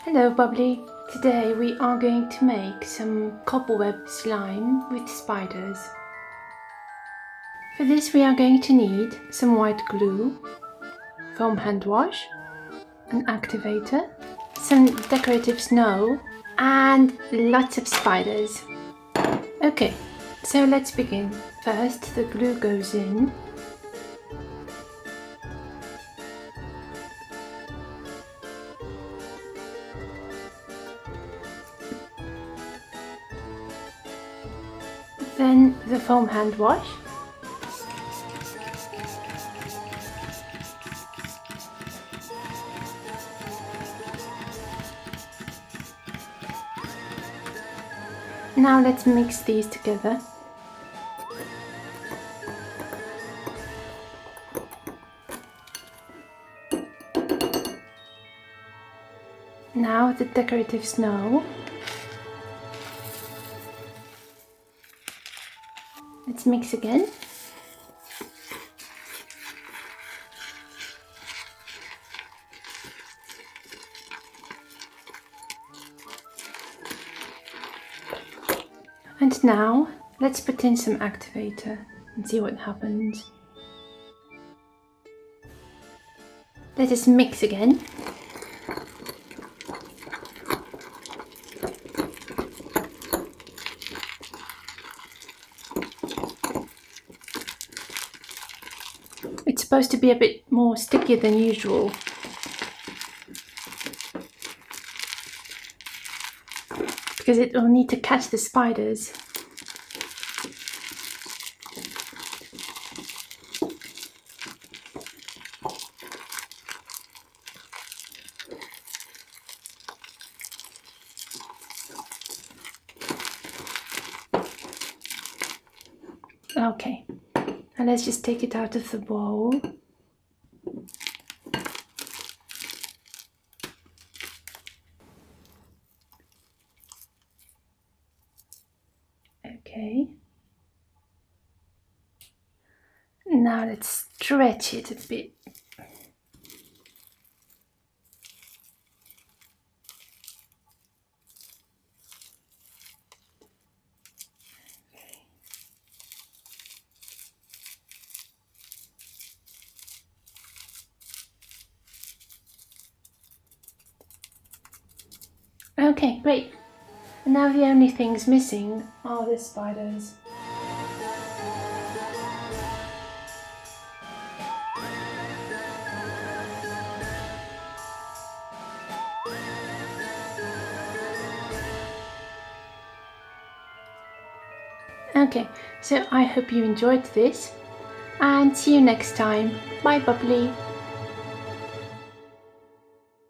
Hello Bubbly! Today we are going to make some cobweb slime with spiders. For this we are going to need some white glue, foam hand wash, an activator, some decorative snow and lots of spiders. Okay, so let's begin. First the glue goes in. Then the foam hand wash. Now let's mix these together. Now the decorative snow. Let's mix again. And now let's put in some activator and see what happens. Let us mix again. It's supposed to be a bit more sticky than usual. Because it will need to catch the spiders. Okay, now let's just take it out of the bowl. Okay. Now let's stretch it a bit. Okay, great. And now the only things missing are the spiders. Okay, so I hope you enjoyed this and see you next time. Bye Bubbly!